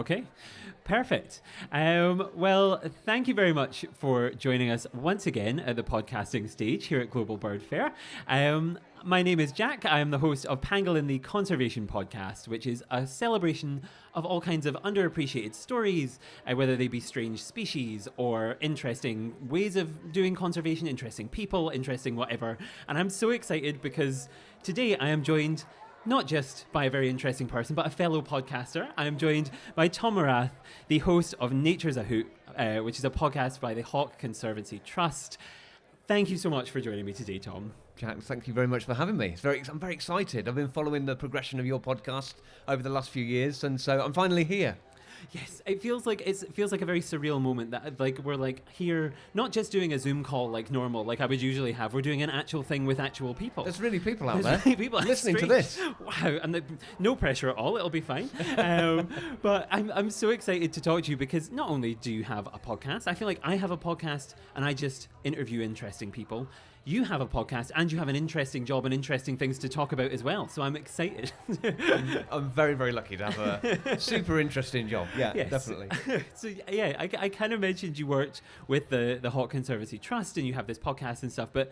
Okay, perfect. Well, thank you very much for joining us once again at the podcasting stage here at Global Birdfair. My name is Jack. I am the host of Pangolin, the Conservation podcast, which is a celebration of all kinds of underappreciated stories, whether they be strange species or interesting ways of doing conservation, interesting people, interesting whatever. And I'm so excited because today I am joined not just by a very interesting person, but a fellow podcaster. I am joined by Tom Morath, the host of Nature's a Hoot, which is a podcast by the Hawk Conservancy Trust. Thank you so much for joining me today, Tom. Jack, thank you very much for having me. I'm very excited. I've been following the progression of your podcast over the last few years, and so I'm finally here. Yes, it feels like a very surreal moment that we're here, not just doing a Zoom call like normal, like I would usually have. We're doing an actual thing with actual people. There's really people out there. Really people listening to this. Wow, and no pressure at all. It'll be fine. But I'm so excited to talk to you because not only do you have a podcast, I feel like I have a podcast and I just interview interesting people. You have a podcast and you have an interesting job and interesting things to talk about as well. So I'm excited. I'm very, very lucky to have a super interesting job. Yeah, yes. Definitely. So yeah, I kind of mentioned you worked with the Hawk Conservancy Trust and you have this podcast and stuff, but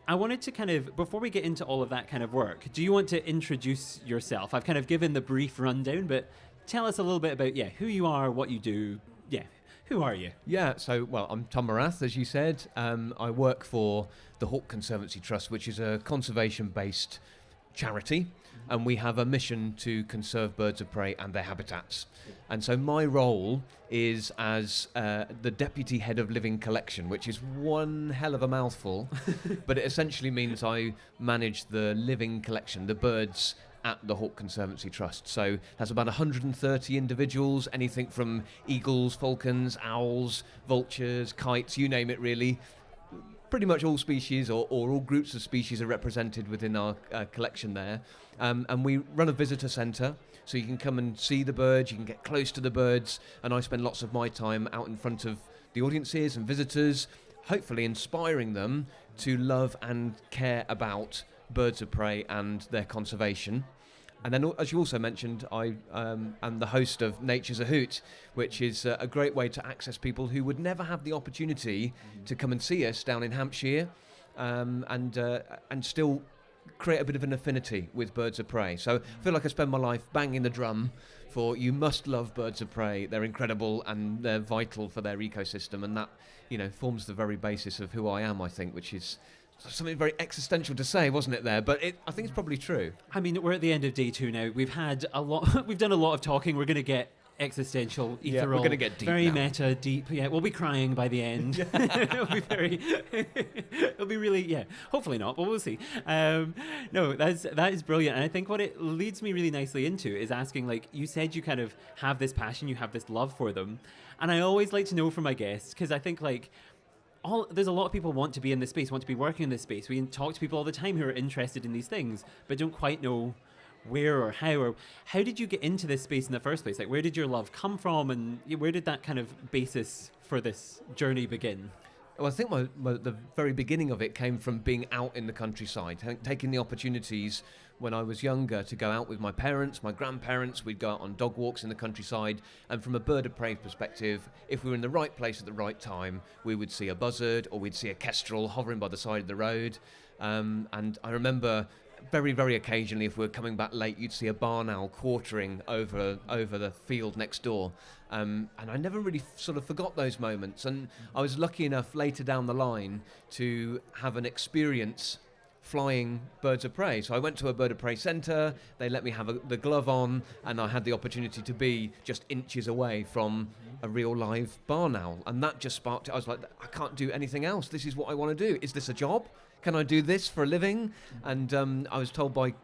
I wanted to kind of, before we get into all of that kind of work, do you want to introduce yourself? I've kind of given the brief rundown, but tell us a little bit about, who you are, what you do. Yeah. Who are you? Yeah, I'm Tom Morath, as you said. I work for the Hawk Conservancy Trust, which is a conservation-based charity, and we have a mission to conserve birds of prey and their habitats. And so my role is as the deputy head of living collection, which is one hell of a mouthful, but it essentially means I manage the living collection, the birds at the Hawk Conservancy Trust. So that's about 130 individuals, anything from eagles, falcons, owls, vultures, kites, you name it really. Pretty much all species or all groups of species are represented within our collection there. And we run a visitor centre, so you can come and see the birds, you can get close to the birds, and I spend lots of my time out in front of the audiences and visitors, hopefully inspiring them to love and care about birds of prey and their conservation. And then, as you also mentioned, I am the host of Nature's a Hoot, which is a great way to access people who would never have the opportunity to come and see us down in Hampshire, and still create a bit of an affinity with birds of prey. So I feel like I spend my life banging the drum for you must love birds of prey. They're incredible and they're vital for their ecosystem, and that forms the very basis of who I am, I think, which is something very existential to say, wasn't it there? But I think it's probably true. I mean, we're at the end of day 2 now. We've had a lot. We've done a lot of talking. We're going to get existential, ethereal. Yeah, we're going to get deep very now. Meta, deep. Yeah, we'll be crying by the end. It'll be very. It'll be really. Yeah, hopefully not, but we'll see. No, that is brilliant, and I think what it leads me really nicely into is asking, like you said, you kind of have this passion, you have this love for them, and I always like to know from my guests because I think like. There's a lot of people want to be in this space, want to be working in this space. We talk to people all the time who are interested in these things, but don't quite know where or how did you get into this space in the first place? Like, where did your love come from, and where did that kind of basis for this journey begin? Well, I think the very beginning of it came from being out in the countryside, taking the opportunities when I was younger to go out with my parents, my grandparents. We'd go out on dog walks in the countryside, and from a bird of prey perspective, if we were in the right place at the right time, we would see a buzzard or we'd see a kestrel hovering by the side of the road. And I remember very, very occasionally, if we were coming back late, you'd see a barn owl quartering over the field next door. And I never really sort of forgot those moments. And I was lucky enough later down the line to have an experience flying birds of prey. So I went to a bird of prey centre, they let me have the glove on, and I had the opportunity to be just inches away from a real live barn owl. And that just sparked it. I was like, I can't do anything else. This is what I want to do. Is this a job? Can I do this for a living? And I was told by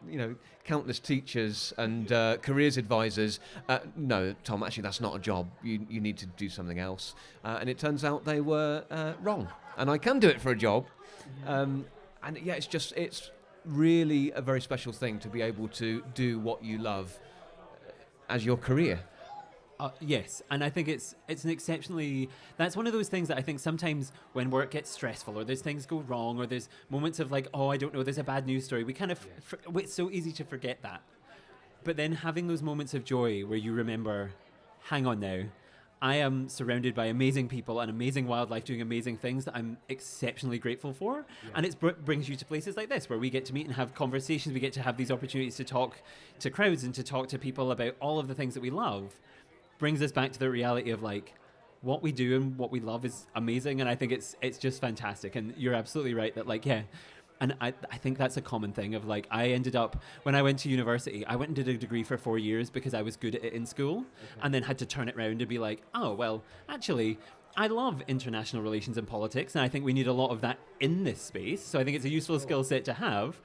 countless teachers and careers advisors, no, Tom, actually that's not a job. You need to do something else. And it turns out they were wrong. And I can do it for a job. And yeah, it's really a very special thing to be able to do what you love as your career. Yes, and I think it's an exceptionally... That's one of those things that I think sometimes when work gets stressful or there's things go wrong or there's moments of like, oh, I don't know, there's a bad news story. We kind of... It's so easy to forget that. But then having those moments of joy where you remember hang on now. I am surrounded by amazing people and amazing wildlife doing amazing things that I'm exceptionally grateful for. Yeah. And it brings you to places like this where we get to meet and have conversations. We get to have these opportunities to talk to crowds and to talk to people about all of the things that we love. Brings us back to the reality of like what we do and what we love is amazing. And I think it's just fantastic. And you're absolutely right that like, yeah. And I think that's a common thing of like, I ended up, when I went to university, I went and did a degree for 4 years because I was good at it in school, and then had to turn it around and be like, oh, well, actually, I love international relations and politics, and I think we need a lot of that in this space. So I think it's a useful skill set to have.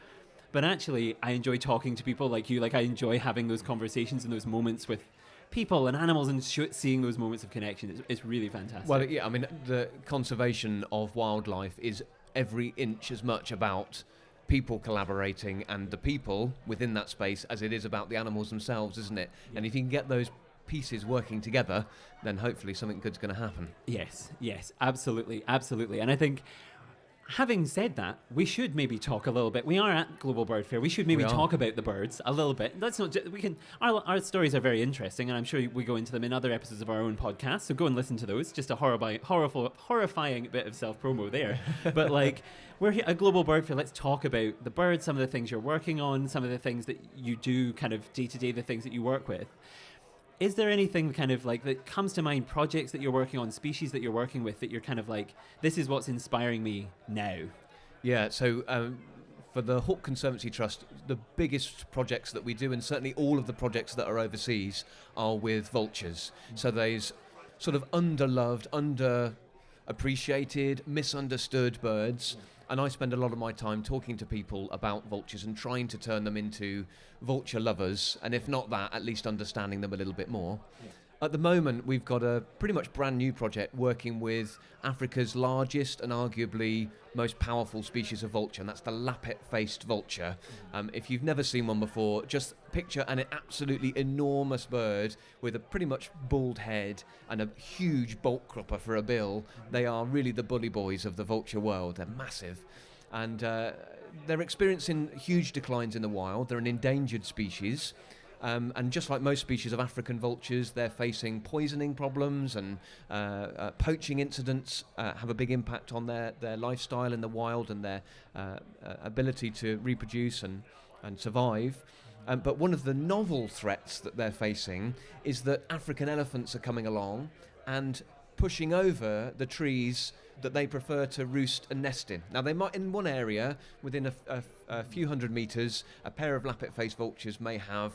But actually, I enjoy talking to people like you. Like, I enjoy having those conversations and those moments with people and animals and seeing those moments of connection. It's really fantastic. Well, yeah, I mean, the conservation of wildlife is every inch as much about people collaborating and the people within that space as it is about the animals themselves, isn't it? Yeah. And if you can get those pieces working together, then hopefully something good's going to happen. Yes, absolutely. And I think, having said that, we should maybe talk a little bit. We are at Global Birdfair. We should maybe talk about the birds a little bit. Let's not. We can. Our stories are very interesting, and I'm sure we go into them in other episodes of our own podcast. So go and listen to those. Just a horrifying bit of self-promo there. But like, we're here at Global Birdfair. Let's talk about the birds. Some of the things you're working on. Some of the things that you do, kind of day to day. The things that you work with. Is there anything kind of like that comes to mind, projects that you're working on, species that you're working with, that you're kind of like, this is what's inspiring me now? Yeah, so for the Hoot Conservancy Trust, the biggest projects that we do, and certainly all of the projects that are overseas, are with vultures. So those sort of underloved, underappreciated, misunderstood birds. And I spend a lot of my time talking to people about vultures and trying to turn them into vulture lovers, and if not that, at least understanding them a little bit more. Yeah. At the moment, we've got a pretty much brand new project working with Africa's largest and arguably most powerful species of vulture, and that's the Lappet-faced vulture. If you've never seen one before, just picture an absolutely enormous bird with a pretty much bald head and a huge bolt cropper for a bill. They are really the bully boys of the vulture world. They're massive. And they're experiencing huge declines in the wild. They're an endangered species. And just like most species of African vultures, they're facing poisoning problems, and poaching incidents have a big impact on their lifestyle in the wild and their ability to reproduce and survive. But one of the novel threats that they're facing is that African elephants are coming along and pushing over the trees that they prefer to roost and nest in. Now, they might, in one area, within a few hundred metres, a pair of Lappet-faced vultures may have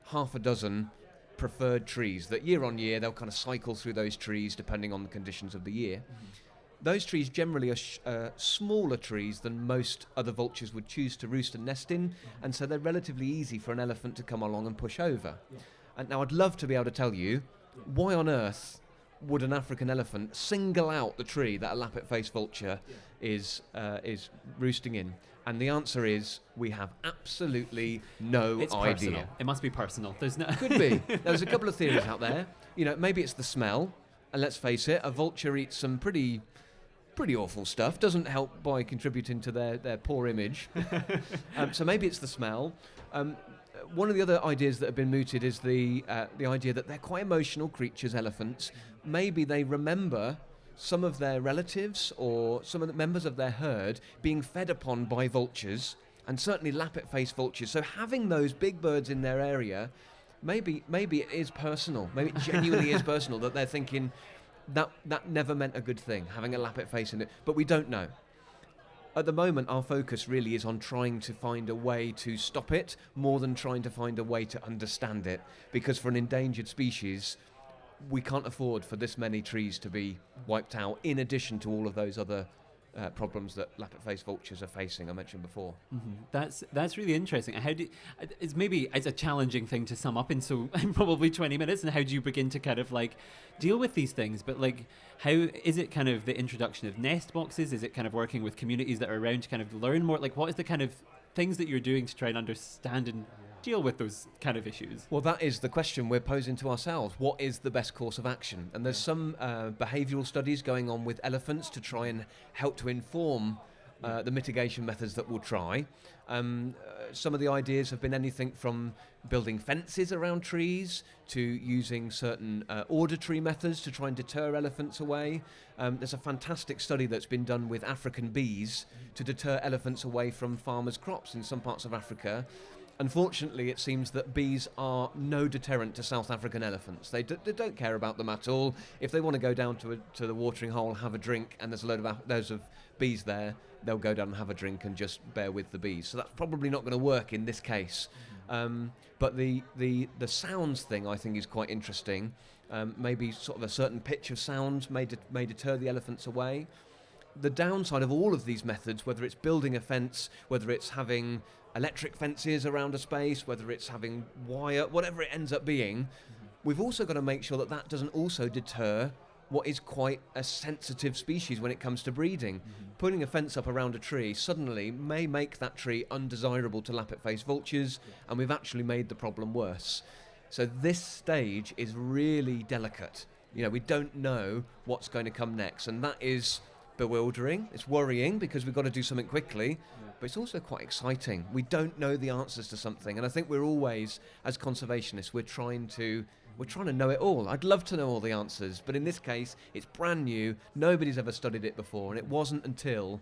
half a dozen preferred trees that year on year they'll kind of cycle through those trees depending on the conditions of the year. Mm-hmm. Those trees generally are smaller trees than most other vultures would choose to roost and nest in, and so they're relatively easy for an elephant to come along and push over. Yeah. And now I'd love to be able to tell you, why on earth would an African elephant single out the tree that a Lappet-faced vulture is roosting in? And the answer is, we have absolutely no idea. Personal. It must be personal. There's no. Could be. There's a couple of theories out there. You know, maybe it's the smell. And let's face it, a vulture eats some pretty awful stuff. Doesn't help by contributing to their poor image. So maybe it's the smell. One of the other ideas that have been mooted is the idea that they're quite emotional creatures, elephants. Maybe they remember some of their relatives or some of the members of their herd being fed upon by vultures, and certainly Lappet-faced vultures. So having those big birds in their area, maybe it is personal. Maybe it genuinely is personal that they're thinking that never meant a good thing, having a Lappet-face in it. But we don't know. At the moment, our focus really is on trying to find a way to stop it more than trying to find a way to understand it. Because for an endangered species, we can't afford for this many trees to be wiped out, in addition to all of those other problems that Lappet-faced vultures are facing, I mentioned before. Mm-hmm. That's really interesting. It's a challenging thing to sum up in probably 20 minutes, and how do you begin to kind of like deal with these things? But like, how is it kind of the introduction of nest boxes? Is it kind of working with communities that are around to kind of learn more? Like, what is the kind of things that you're doing to try and understand and deal with those kind of issues? Well, that is the question we're posing to ourselves. What is the best course of action? And there's some behavioural studies going on with elephants to try and help to inform the mitigation methods that we'll try. Some of the ideas have been anything from building fences around trees to using certain auditory methods to try and deter elephants away. There's a fantastic study that's been done with African bees to deter elephants away from farmers' crops in some parts of Africa. Unfortunately, it seems that bees are no deterrent to South African elephants. They don't care about them at all. If they want to go down to the watering hole, have a drink, and there's a load of loads of bees there, they'll go down and have a drink and just bear with the bees. So that's probably not going to work in this case. But the sounds thing, I think, is quite interesting. Maybe sort of a certain pitch of sound may deter the elephants away. The downside of all of these methods, whether it's building a fence, whether it's having electric fences around a space, whether it's having wire, whatever it ends up being, we've also got to make sure that that doesn't also deter what is quite a sensitive species when it comes to breeding. Putting a fence up around a tree suddenly may make that tree undesirable to Lappet-faced vultures, and we've actually made the problem worse. So this stage is really delicate. We don't know what's going to come next, and that is bewildering. It's worrying because we've got to do something quickly, but it's also quite exciting. We don't know the answers to something, and I think we're always, as conservationists, we're trying to know it all. I'd love to know all the answers, but in this case, it's brand new. Nobody's ever studied it before, and it wasn't until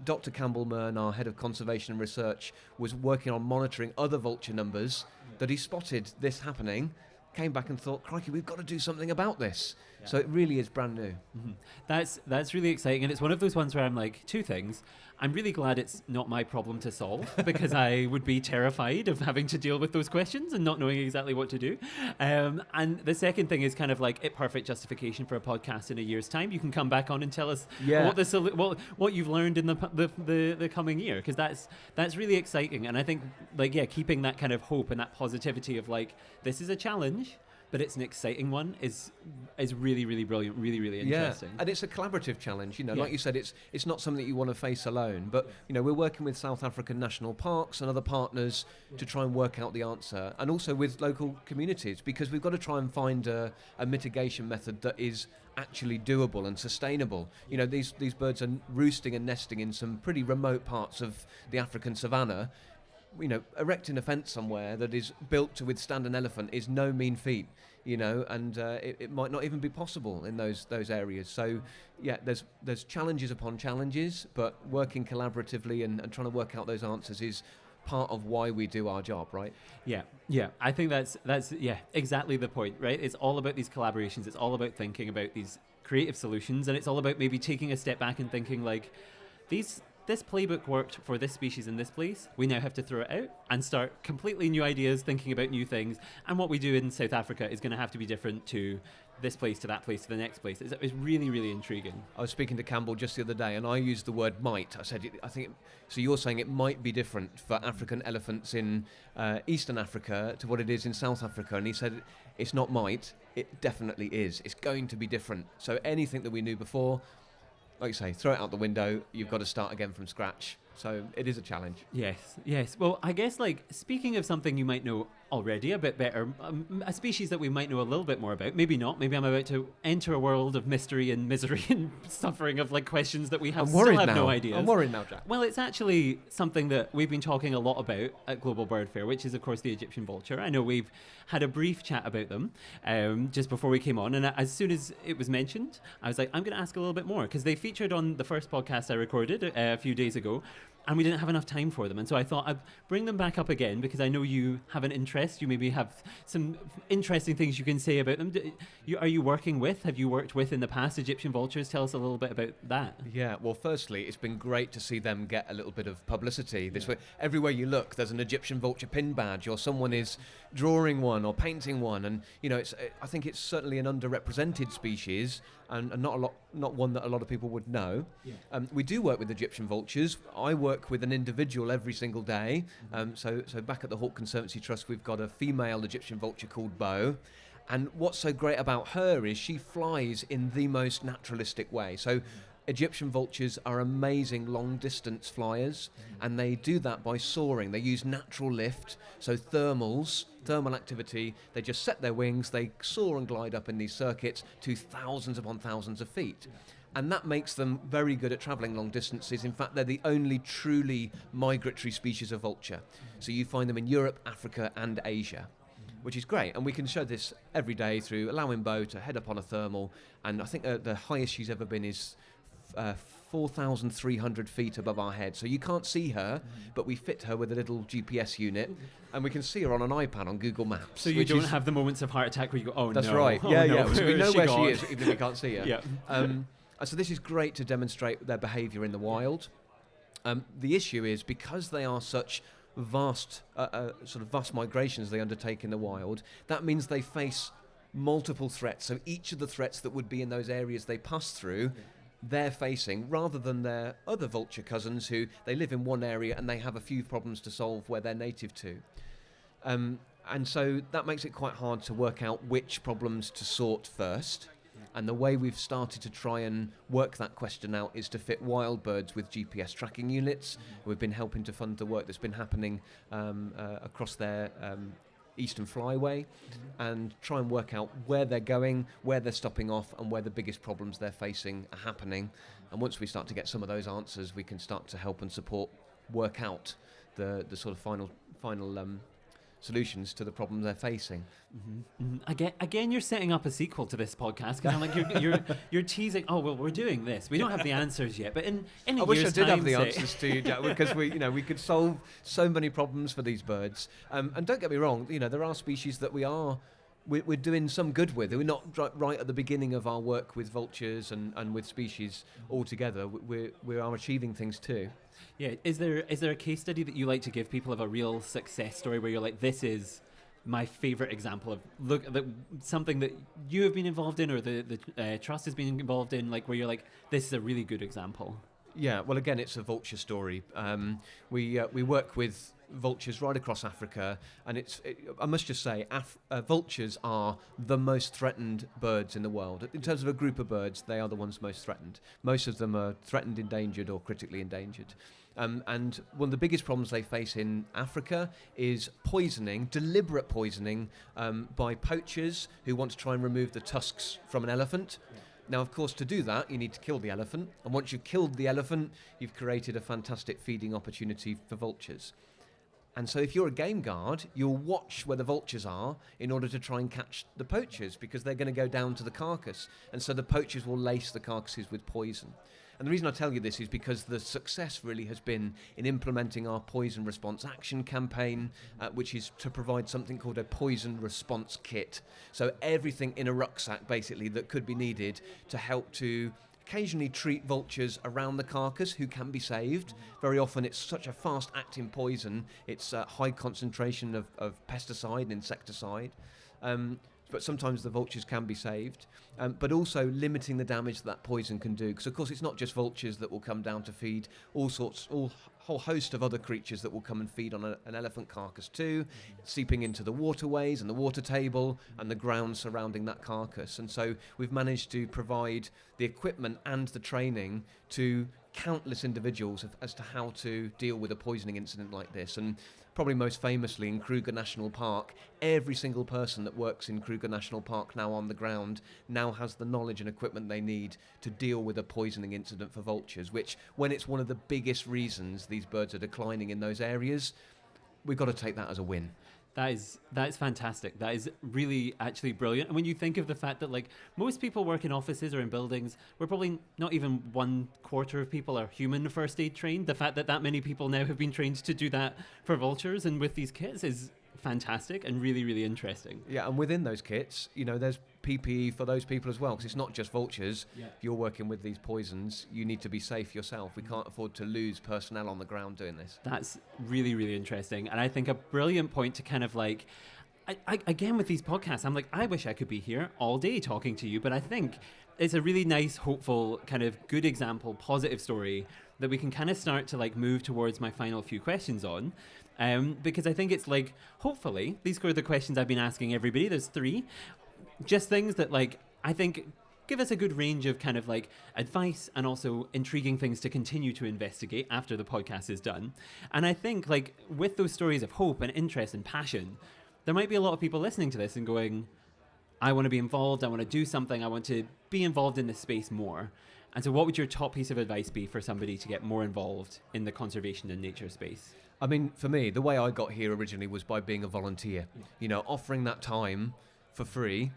Dr. Campbell Mearn, our head of conservation and research, was working on monitoring other vulture numbers that he spotted this happening, came back and thought, crikey, we've got to do something about this. Yeah. So it really is brand new. That's really exciting, and it's one of those ones where I'm like, two things. I'm really glad it's not my problem to solve because I would be terrified of having to deal with those questions and not knowing exactly what to do. And the second thing is kind of like a perfect justification for a podcast in a year's time. You can come back on and tell us what you've learned in the coming year, because that's really exciting. And I think keeping that kind of hope and that positivity of like, this is a challenge, but it's an exciting one is really, really brilliant, really, really interesting. Yeah, and it's a collaborative challenge. Like you said, it's not something that you want to face alone. But we're working with South African national parks and other partners to try and work out the answer, and also with local communities, because we've got to try and find a mitigation method that is actually doable and sustainable. These birds are roosting and nesting in some pretty remote parts of the African savannah. Erecting a fence somewhere that is built to withstand an elephant is no mean feat, and it might not even be possible in those areas. So, there's challenges upon challenges, but working collaboratively and trying to work out those answers is part of why we do our job, right? Yeah. I think that's exactly the point, right? It's all about these collaborations. It's all about thinking about these creative solutions, and it's all about maybe taking a step back and thinking like, this playbook worked for this species in this place. We now have to throw it out and start completely new ideas, thinking about new things. And what we do in South Africa is going to have to be different to this place, to that place, to the next place. It's really, really intriguing. I was speaking to Campbell just the other day, and I used the word might. I said, so you're saying it might be different for African elephants in Eastern Africa to what it is in South Africa. And he said, it's not might, it definitely is. It's going to be different. So anything that we knew before, like you say, throw it out the window. You've got to start again from scratch. So it is a challenge. Yes. Well, I guess speaking of something you might know already a bit better, a species that we might know a little bit more about, maybe not. Maybe I'm about to enter a world of mystery and misery and suffering of questions that we still have no idea. I'm worried now, Jack. Well, it's actually something that we've been talking a lot about at Global Birdfair, which is, of course, the Egyptian vulture. I know we've had a brief chat about them just before we came on, and as soon as it was mentioned, I was like, I'm going to ask a little bit more, because they featured on the first podcast I recorded a few days ago, and we didn't have enough time for them. And so I thought I'd bring them back up again, because I know you have an interest. You maybe have some interesting things you can say about them. Have you worked with in the past Egyptian vultures? Tell us a little bit about that. Yeah, well, firstly, it's been great to see them get a little bit of publicity. This way, everywhere you look, there's an Egyptian vulture pin badge, or someone is drawing one or painting one. And, I think it's certainly an underrepresented species, and not one that a lot of people would know. Yeah. We do work with Egyptian vultures. I work with an individual every single day. So back at the Hoot Conservancy Trust, we've got a female Egyptian vulture called Bo. And what's so great about her is she flies in the most naturalistic way. So Egyptian vultures are amazing long-distance flyers, and they do that by soaring. They use natural lift, so thermal activity. They just set their wings, they soar and glide up in these circuits to thousands upon thousands of feet. And that makes them very good at travelling long distances. In fact, they're the only truly migratory species of vulture. So you find them in Europe, Africa, and Asia, which is great. And we can show this every day through allowing Bo to head up on a thermal. And I think the highest she's ever been is 4,300 feet above our head. So you can't see her, but we fit her with a little GPS unit, and we can see her on an iPad on Google Maps. So you don't have the moments of heart attack where you go, oh, that's no. right. Oh, Yeah, no. yeah. So we know where gone? she is, even if we can't see her. Yeah. So this is great to demonstrate their behaviour in the wild. The issue is, because they are such vast migrations they undertake in the wild, that means they face multiple threats. So each of the threats that would be in those areas they pass through, they're facing, rather than their other vulture cousins who they live in one area and they have a few problems to solve where they're native to. And so that makes it quite hard to work out which problems to sort first. And the way we've started to try and work that question out is to fit wild birds with GPS tracking units. We've been helping to fund the work that's been happening across their Eastern Flyway, and try and work out where they're going, where they're stopping off, and where the biggest problems they're facing are happening. And once we start to get some of those answers, we can start to help and support work out the sort of final solutions to the problems they're facing. Again, you're setting up a sequel to this podcast, because I'm like, you're teasing. Oh well, we're doing this. We don't have the answers yet, but in a year's time, I wish I did have the answers to you, Jack, because we could solve so many problems for these birds. And don't get me wrong, there are species that we're doing some good with. We're not right at the beginning of our work with vultures and with species altogether. We are achieving things too. Yeah, is there a case study that you like to give people of a real success story where you're like, this is my favourite example of something that you have been involved in, or the trust has been involved in, like where you're like, this is a really good example? Yeah, well, again, it's a vulture story. We work with vultures right across Africa, and I must just say, vultures are the most threatened birds in the world. In terms of a group of birds, they are the ones most threatened. Most of them are threatened, endangered, or critically endangered. And one of the biggest problems they face in Africa is poisoning, deliberate poisoning, by poachers who want to try and remove the tusks from an elephant. Now, of course, to do that, you need to kill the elephant. And once you've killed the elephant, you've created a fantastic feeding opportunity for vultures. And so if you're a game guard, you'll watch where the vultures are in order to try and catch the poachers, because they're going to go down to the carcass. And so the poachers will lace the carcasses with poison. And the reason I tell you this is because the success really has been in implementing our poison response action campaign, which is to provide something called a poison response kit. So everything in a rucksack, basically, that could be needed to help to occasionally treat vultures around the carcass who can be saved. Very often it's such a fast-acting poison, it's a high concentration of pesticide and insecticide. But sometimes the vultures can be saved, but also limiting the damage that poison can do. Because, of course, it's not just vultures that will come down to feed, whole host of other creatures that will come and feed on an elephant carcass too, seeping into the waterways and the water table and the ground surrounding that carcass. And so we've managed to provide the equipment and the training to countless individuals as to how to deal with a poisoning incident like this. And probably most famously in Kruger National Park, every single person that works in Kruger National Park now on the ground now has the knowledge and equipment they need to deal with a poisoning incident for vultures, which, when it's one of the biggest reasons these birds are declining in those areas, we've got to take that as a win. That is fantastic. That is really actually brilliant. And when you think of the fact that, like, most people work in offices or in buildings where probably not even 1/4 of people are human first aid trained, the fact that many people now have been trained to do that for vultures and with these kits is fantastic and really, really interesting. Yeah, and within those kits, there's PPE for those people as well, because it's not just vultures. Yeah. If you're working with these poisons, you need to be safe yourself. We can't afford to lose personnel on the ground doing this. That's really, really interesting. And I think a brilliant point to kind of like, again, with these podcasts, I'm like, I wish I could be here all day talking to you, but I think it's a really nice, hopeful, kind of good example, positive story that we can kind of start to like move towards my final few questions on. Because I think it's like, hopefully, these are the questions I've been asking everybody. There's 3. Just things that, like, I think give us a good range of kind of like advice and also intriguing things to continue to investigate after the podcast is done. And I think, like, with those stories of hope and interest and passion, there might be a lot of people listening to this and going, I want to be involved, I want to do something, I want to be involved in this space more. And so what would your top piece of advice be for somebody to get more involved in the conservation and nature space? I mean, for me, the way I got here originally was by being a volunteer. You know, offering that time for free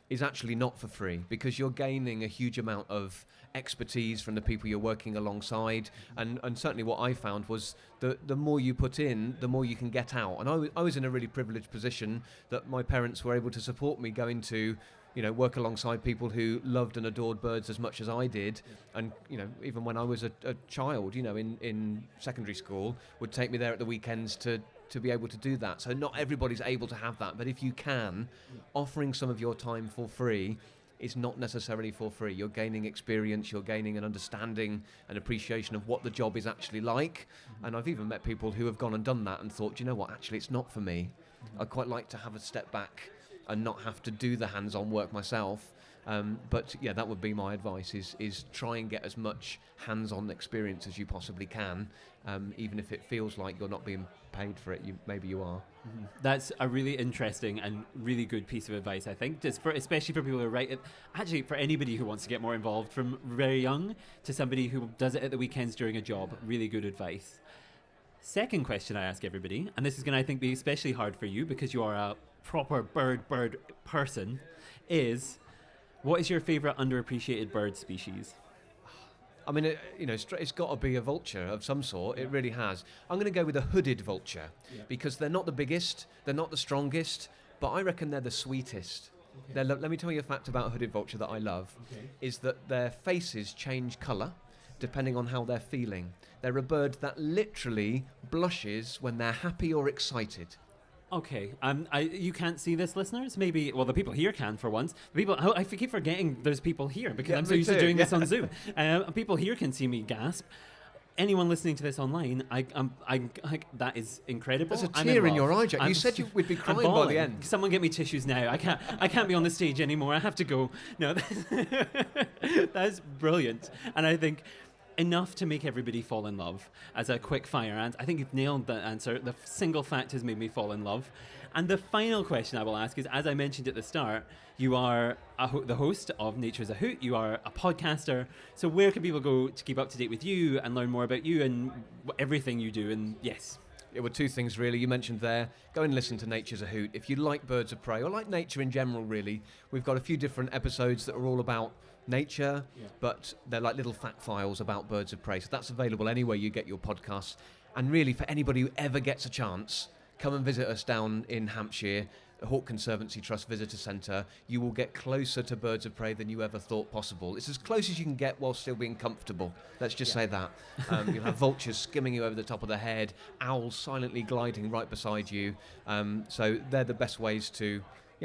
is actually not for free, because you're gaining a huge amount of expertise from the people you're working alongside. And certainly what I found was the more you put in, the more you can get out. And I was in a really privileged position that my parents were able to support me going to, you know, work alongside people who loved and adored birds as much as I did. And, you know, even when I was a child, you know, in secondary school, would take me there at the weekends to be able to do that. So not everybody's able to have that, but if you can, offering some of your time for free is not necessarily for free. You're gaining experience, you're gaining an understanding and appreciation of what the job is actually like. And I've even met people who have gone and done that and thought, you know what, actually it's not for me. I'd quite like to have a step back and not have to do the hands-on work myself. But yeah, that would be my advice, is try and get as much hands-on experience as you possibly can, even if it feels like you're not being paid for it. Maybe you are. Mm-hmm. That's a really interesting and really good piece of advice, I think, especially for people who are actually for anybody who wants to get more involved from very young to somebody who does it at the weekends during a job. Really good advice. Second question I ask everybody, and this is going to, I think, be especially hard for you because you are a proper bird person, is what is your favourite underappreciated bird species? I mean, it's got to be a vulture of some sort. It really has. I'm going to go with a hooded vulture because they're not the biggest, they're not the strongest, but I reckon they're the sweetest. Okay. Let me tell you a fact about a hooded vulture that I love, is that their faces change colour depending on how they're feeling. They're a bird that literally blushes when they're happy or excited. Okay, you can't see this, listeners. Maybe, well, the people here can for once. I keep forgetting there's people here because I'm so used to doing this on Zoom. People here can see me gasp. Anyone listening to this online, that is incredible. There's a tear in your eye, Jack. You said you would be crying by the end. Someone get me tissues now. I can't be on the stage anymore. I have to go. No, that's brilliant. And I think enough to make everybody fall in love as a quick fire. And I think you've nailed the answer. The single fact has made me fall in love. And the final question I will ask is, as I mentioned at the start, you are the host of Nature's a Hoot. You are a podcaster. So where can people go to keep up to date with you and learn more about you and everything you do? And yes. It were two things, really. You mentioned there, go and listen to Nature's a Hoot. If you like birds of prey, or like nature in general, really, we've got a few different episodes that are all about nature, but they're like little fact files about birds of prey. So that's available anywhere you get your podcasts. And really, for anybody who ever gets a chance, come and visit us down in Hampshire, the Hoot Conservancy Trust Visitor Centre. You will get closer to birds of prey than you ever thought possible. It's as close as you can get while still being comfortable. Let's just say that. You'll have vultures skimming you over the top of the head, owls silently gliding right beside you. So they're the best ways to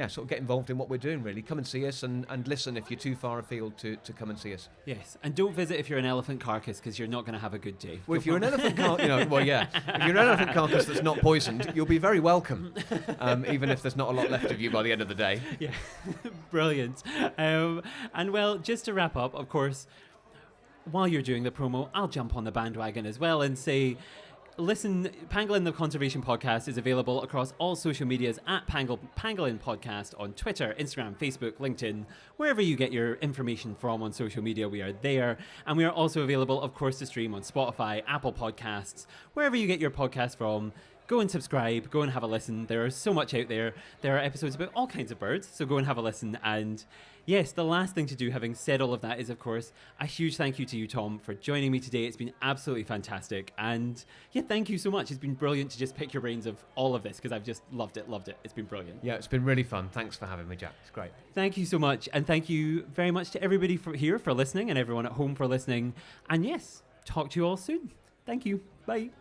sort of get involved in what we're doing, really. Come and see us and listen if you're too far afield to come and see us. Yes, and don't visit if you're an elephant carcass because you're not going to have a good day. Well, if you're an elephant carcass, if you're an elephant carcass that's not poisoned, you'll be very welcome, even if there's not a lot left of you by the end of the day. Yeah, brilliant. And well, just to wrap up, of course, while you're doing the promo, I'll jump on the bandwagon as well and say, listen, Pangolin the Conservation Podcast is available across all social medias at Pangolin Podcast on Twitter, Instagram, Facebook, LinkedIn, wherever you get your information from on social media, we are there. And we are also available, of course, to stream on Spotify, Apple Podcasts, wherever you get your podcast from. Go and subscribe, go and have a listen. There is so much out there. There are episodes about all kinds of birds, so go and have a listen. And yes, the last thing to do, having said all of that, is, of course, a huge thank you to you, Tom, for joining me today. It's been absolutely fantastic. And yeah, thank you so much. It's been brilliant to just pick your brains of all of this because I've just loved it. It's been brilliant. Yeah, it's been really fun. Thanks for having me, Jack. It's great. Thank you so much. And thank you very much to everybody here for listening and everyone at home for listening. And yes, talk to you all soon. Thank you. Bye.